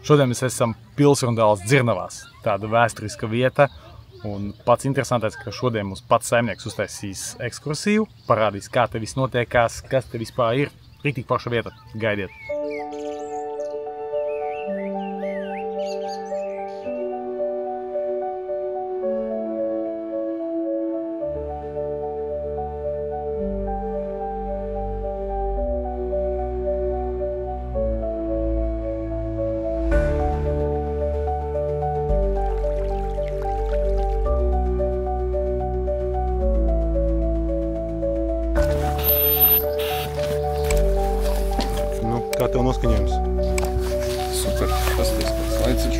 Šodien mēs esam Pilsrundāles Dzirnavās, tāda vēsturiska vieta. Un pats interesantais, ka šodien mums pats saimnieks uztaisīs ekskursiju, parādīs, kā te viss notiekās, kas te vispār ir. Rīktīgi forša vieta. Gaidiet! Kā tev noskaņojums? Super, pasties pēc laiciņš.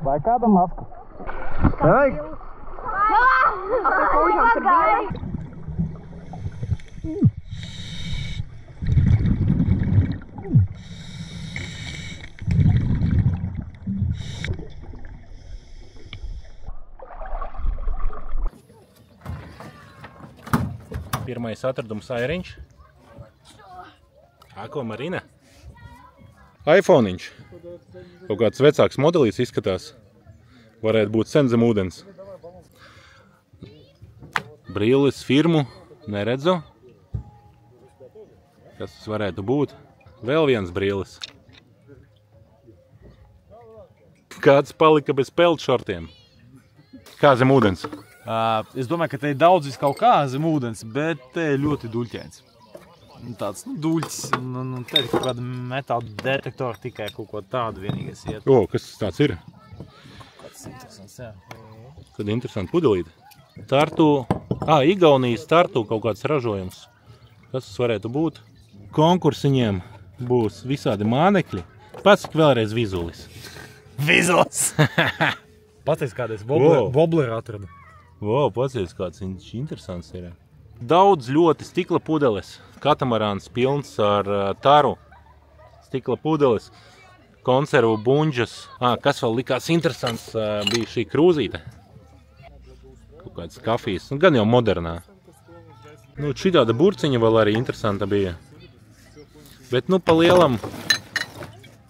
Vai kādam masku? Nevajag? Pirmais atradums airiņš. Ko Marina? iPhone-iņš. Kaut kāds vecāks modelīs izskatās. Varētu būt sen zem ūdens. Brilles firmu neredzu. Kas tas varētu būt? Vēl viens brilles. Kāds palika bez peltšortiem. Kā zem ūdens? Es domāju, ka te ir daudz kaut kā zem ūdens, bet te ir ļoti duļķēns. Tāds, duļķis, te ir kaut kāda metāla detektora, tikai kaut ko tādu vienīgais iet. O, kas tas tāds ir? Kāds interesants, jā. Kad interesanti pudelīte. Tartu, Igaunijas Tartu kaut kāds ražojums. Kas tas varētu būt? Konkursiņiem būs visādi mānekļi. Pasaki vēlreiz vizulis. Vizulis! Pateic, kādreiz Wobler atrada. Pateic, kāds viņš interesants ir. Daudz ļoti stikla pudeles. Katamarāns pilns ar taru. Stikla pudeles. Konservu buņģas. Kas vēl likās interesants, bija šī krūzīte. Kaut kāds kafijas. Gan jau modernā. Šitāda burciņa vēl arī interesanta bija. Bet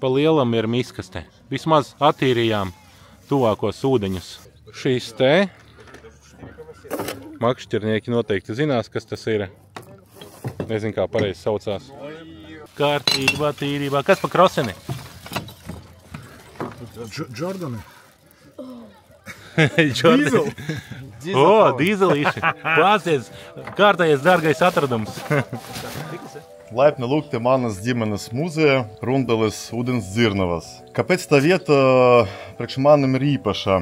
pa lielam ir miskaste. Vismaz attīrījām tuvākos ūdeņus. Šīs te makšķernieki noteikti zinās, kas tas ir. Nezinu, kā pareizi saucās. Kārtībā, tīrībā. Kas pa kroseni? Jordani. Dīzeli. Dīzelīši. Klāsies, kārtējies dārgais atradums. Laipni lūgti manas ģimenes muzeja Rundalis ūdens Dzirnavas. Kāpēc tā vieta priekš manim ir īpaša?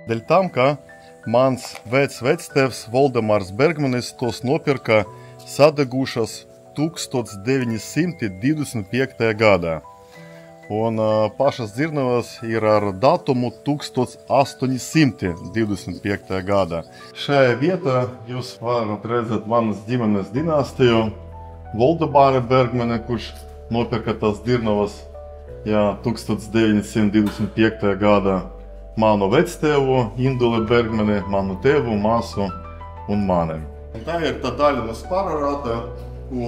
Dēļ tam, ka mans vectēvs Voldemārs Bergmanis tos nopirka sadegušas 1925. gadā. Un pašas Dzirnavas ir ar datumu 1825. gadā. Šajā vietā jūs varat redzēt manas ģimenes dinastiju Voldemāra Bergmani, kurš nopirka tās Dzirnavas 1925. gadā. Manu vectēvu Induli Bergmani, manu tēvu, māsu un mani. Tā ir tā daļa no Spararāta, ko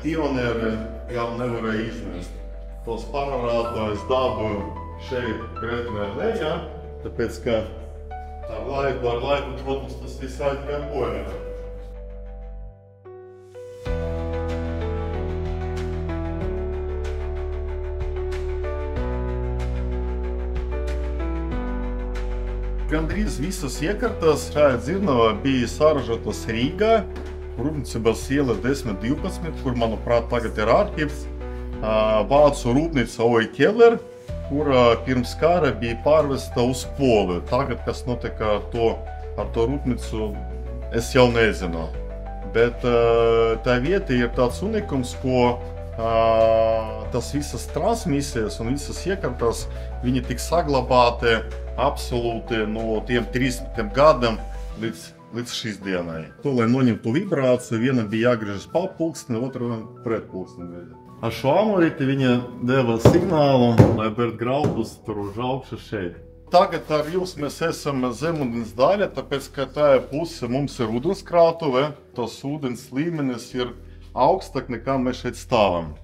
pionieri jau nevarēja iznest. To Spararātu es dabūju šeit Gretnē lejā, tāpēc, ka ar laiku, protams, tas viss aizgāja bojā. Gandrīz visas iekartas šajā Dzirnavā bija saražotas Rīgā, Rūpniecības iela 10-12, kur, manuprāt, tagad ir arhīvs. Vācu rūpnīca Oi Keller, kura pirms kara bija pārvesta uz Poliju. Tagad, kas notika ar to rūpnīcu, es jau nezinu. Bet tā vieta ir tāds unikums, ko tas visas transmisijas un visas iekartas, viņi tik saglabāti absolūti no tiem 13 gadiem līdz šīs dienai. To, lai noņemtu vibrāciju, vienam bija jāgriežas pa pulksteni, otram pret pulksteni. Ar šo amorīti viņa deva signālu, lai Bert graudus tur uz augšu šeit. Tagad ar jums mēs esam zemūdens daļa, tāpēc, ka tā puse mums ir ūdenskrātuve, tas ūdens līmenis ir augstāk nekā mēs šeit stāvam.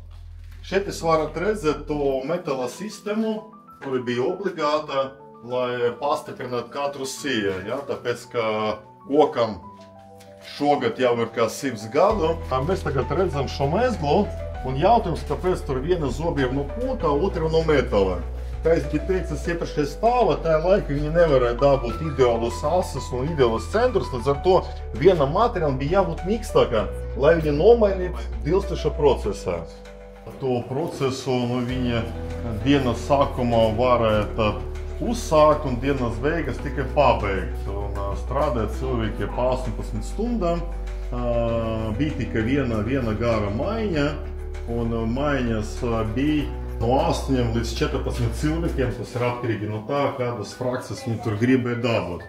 Šeit jūs varat redzēt to metāla sistēmu, kura bija obligāta, lai pastiprinātu katru siju, ja? Tāpēc, ka kokam šogad jau ir kā 100 gadu. Mēs tagad redzam šo mezglu, un jautājums, kāpēc tur viena zoba ir no koka, otra no metāla. Kā es biju teicis, iepriekšējā stāvā, tajā laikā viņi nevarēja dabūt ideālus asus un ideālus centrus, līdz ar to vienam materiālam bija jābūt mīkstākā, lai viņi nomainītu dilstošā procesā. To procesu viņi dienas sākumā varēja uzsākt un dienas beigas tikai pabeigt. Un strādāja cilvēki pa 18 stundām, bija tikai viena gara maiņa, un maiņas bija no 8 līdz 14 cilvēkiem, tas ir atkarīgi no tā, kādas frakcijas viņi tur gribēja dabūt.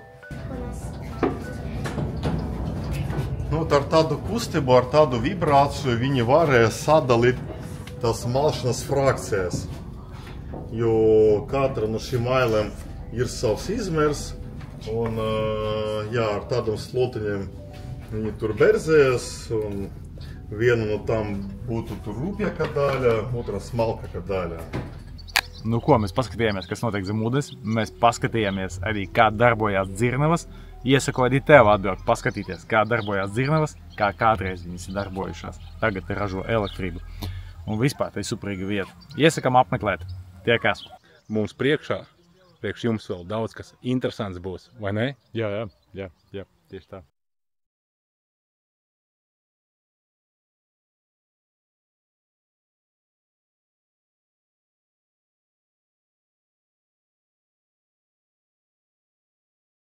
Ar tādu kustību, ar tādu vibrāciju viņi varēja sadalīt tās malšanas frakcijas, jo katra no šīm mailēm ir savs izmērs, un ar tādam slotiņiem viņi tur berzējas, un viena no tām būtu tur rupjāka daļa, otra smalkāka daļa. Nu ko, mēs paskatījāmies, kas notiek zem ūdens, mēs paskatījāmies arī, kā darbojās dzirnavas. Iesaku arī tev atbraukt, paskatīties, kā darbojās dzirnavas, kā kādreiz viņas ir darbojušās. Tagad ražo elektrību. Un vispār tā ir superīga vieta. Iesakam apmeklēt. Tiekās. Mums priekš jums vēl daudz kas interesants būs, vai ne? Jā, tieši tā.